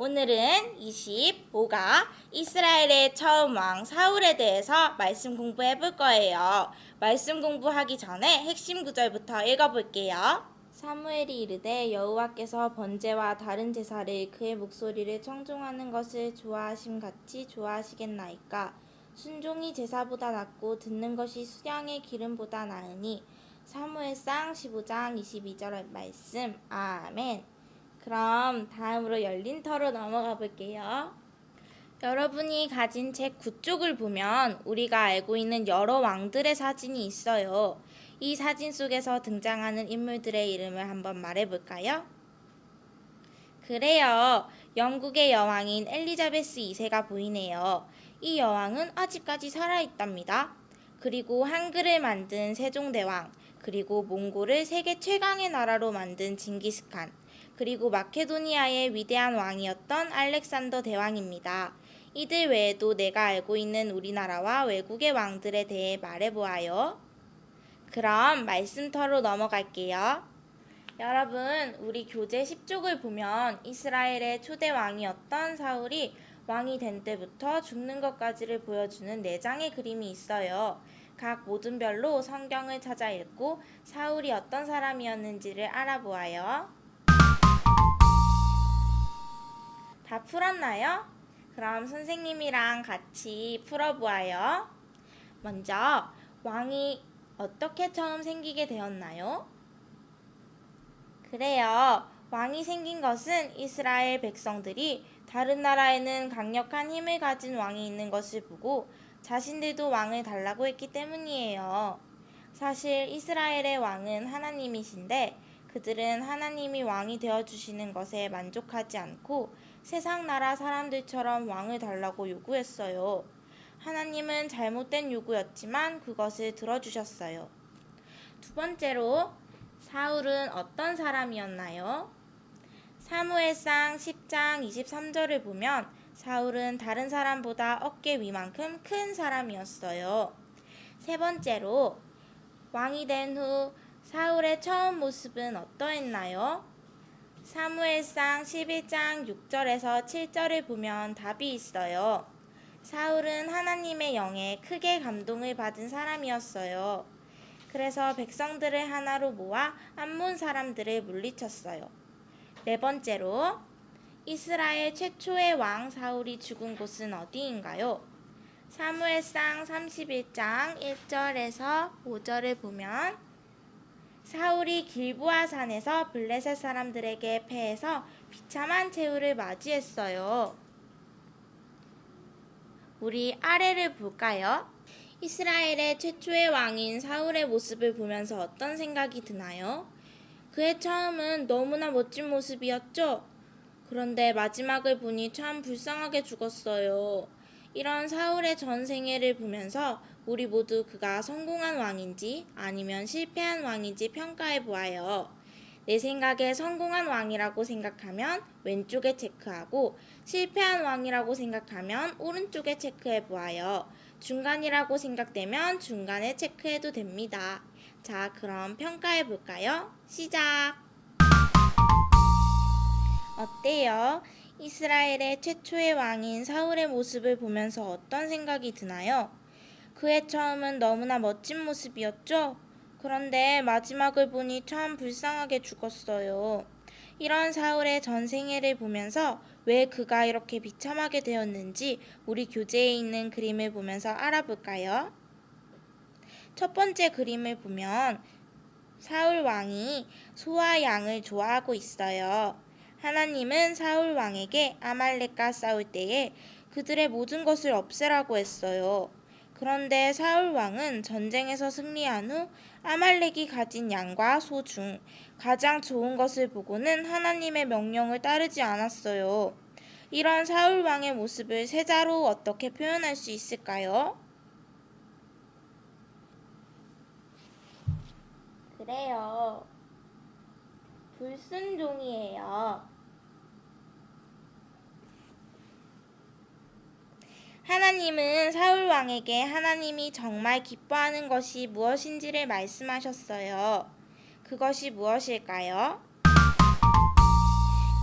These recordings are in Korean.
오늘은 25가 이스라엘의 처음 왕 사울에 대해서 말씀 공부해 볼 거예요. 말씀 공부하기 전에 핵심 구절부터 읽어볼게요. 사무엘이 이르되 여호와께서 번제와 다른 제사를 그의 목소리를 청종하는 것을 좋아하심 같이 좋아하시겠나이까. 순종이 제사보다 낫고 듣는 것이 수양의 기름보다 나으니. 사무엘상 15장 22절 말씀. 아멘. 그럼 다음으로 열린 터로 넘어가 볼게요. 여러분이 가진 책 9쪽을 보면 우리가 알고 있는 여러 왕들의 사진이 있어요. 이 사진 속에서 등장하는 인물들의 이름을 한번 말해볼까요? 그래요. 영국의 여왕인 엘리자베스 2세가 보이네요. 이 여왕은 아직까지 살아있답니다. 그리고 한글을 만든 세종대왕, 그리고 몽골을 세계 최강의 나라로 만든 징기스칸, 그리고 마케도니아의 위대한 왕이었던 알렉산더 대왕입니다. 이들 외에도 내가 알고 있는 우리나라와 외국의 왕들에 대해 말해보아요. 그럼 말씀터로 넘어갈게요. 여러분, 우리 교재 10쪽을 보면 이스라엘의 초대 왕이었던 사울이 왕이 된 때부터 죽는 것까지를 보여주는 4장의 그림이 있어요. 각 모든별로 성경을 찾아 읽고 사울이 어떤 사람이었는지를 알아보아요. 다 풀었나요? 그럼 선생님이랑 같이 풀어보아요. 먼저 왕이 어떻게 처음 생기게 되었나요? 그래요. 왕이 생긴 것은 이스라엘 백성들이 다른 나라에는 강력한 힘을 가진 왕이 있는 것을 보고 자신들도 왕을 달라고 했기 때문이에요. 사실 이스라엘의 왕은 하나님이신데 그들은 하나님이 왕이 되어주시는 것에 만족하지 않고 세상 나라 사람들처럼 왕을 달라고 요구했어요. 하나님은 잘못된 요구였지만 그것을 들어주셨어요. 두 번째로, 사울은 어떤 사람이었나요? 사무엘상 10장 23절을 보면 사울은 다른 사람보다 어깨 위만큼 큰 사람이었어요. 세 번째로, 왕이 된 후 사울의 처음 모습은 어떠했나요? 사무엘상 11장 6절에서 7절을 보면 답이 있어요. 사울은 하나님의 영에 크게 감동을 받은 사람이었어요. 그래서 백성들을 하나로 모아 암몬 사람들을 물리쳤어요. 네 번째로, 이스라엘 최초의 왕 사울이 죽은 곳은 어디인가요? 사무엘상 31장 1절에서 5절을 보면 사울이 길보아 산에서 블레셋 사람들에게 패해서 비참한 최후를 맞이했어요. 우리 아래를 볼까요? 이스라엘의 최초의 왕인 사울의 모습을 보면서 어떤 생각이 드나요? 그의 처음은 너무나 멋진 모습이었죠? 그런데 마지막을 보니 참 불쌍하게 죽었어요. 이런 사울의 전 생애를 보면서 우리 모두 그가 성공한 왕인지 아니면 실패한 왕인지 평가해 보아요. 내 생각에 성공한 왕이라고 생각하면 왼쪽에 체크하고 실패한 왕이라고 생각하면 오른쪽에 체크해 보아요. 중간이라고 생각되면 중간에 체크해도 됩니다. 자, 그럼 평가해 볼까요? 시작! 어때요? 이스라엘의 최초의 왕인 사울의 모습을 보면서 어떤 생각이 드나요? 그의 처음은 너무나 멋진 모습이었죠? 그런데 마지막을 보니 참 불쌍하게 죽었어요. 이런 사울의 전 생애를 보면서 왜 그가 이렇게 비참하게 되었는지 우리 교재에 있는 그림을 보면서 알아볼까요? 첫 번째 그림을 보면 사울 왕이 소와 양을 좋아하고 있어요. 하나님은 사울 왕에게 아말렉과 싸울 때에 그들의 모든 것을 없애라고 했어요. 그런데 사울 왕은 전쟁에서 승리한 후 아말렉이 가진 양과 소 중 가장 좋은 것을 보고는 하나님의 명령을 따르지 않았어요. 이런 사울 왕의 모습을 세자로 어떻게 표현할 수 있을까요? 그래요. 불순종이에요. 하나님은 사울 왕에게 하나님이 정말 기뻐하는 것이 무엇인지를 말씀하셨어요. 그것이 무엇일까요?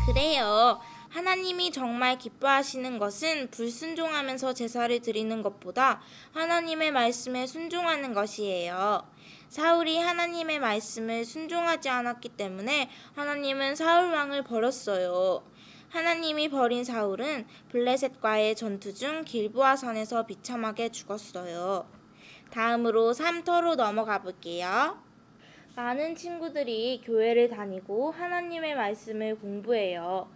그래요. 하나님이 정말 기뻐하시는 것은 불순종하면서 제사를 드리는 것보다 하나님의 말씀에 순종하는 것이에요. 사울이 하나님의 말씀을 순종하지 않았기 때문에 하나님은 사울 왕을 버렸어요. 하나님이 버린 사울은 블레셋과의 전투 중 길보아 산에서 비참하게 죽었어요. 다음으로 3터로 넘어가 볼게요. 많은 친구들이 교회를 다니고 하나님의 말씀을 공부해요.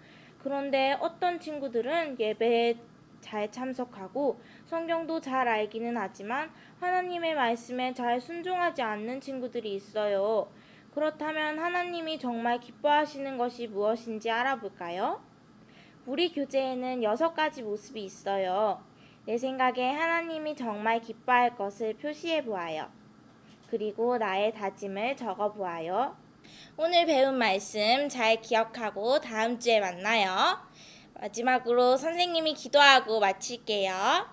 그런데 어떤 친구들은 예배에 잘 참석하고 성경도 잘 알기는 하지만 하나님의 말씀에 잘 순종하지 않는 친구들이 있어요. 그렇다면 하나님이 정말 기뻐하시는 것이 무엇인지 알아볼까요? 우리 교재에는 6가지 모습이 있어요. 내 생각에 하나님이 정말 기뻐할 것을 표시해 보아요. 그리고 나의 다짐을 적어 보아요. 오늘 배운 말씀 잘 기억하고 다음 주에 만나요. 마지막으로 선생님이 기도하고 마칠게요.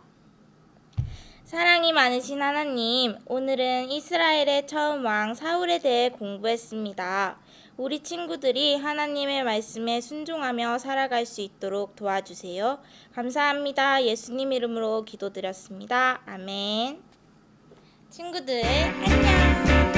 사랑이 많으신 하나님, 오늘은 이스라엘의 처음 왕 사울에 대해 공부했습니다. 우리 친구들이 하나님의 말씀에 순종하며 살아갈 수 있도록 도와주세요. 감사합니다. 예수님 이름으로 기도드렸습니다. 아멘. 친구들, 안녕.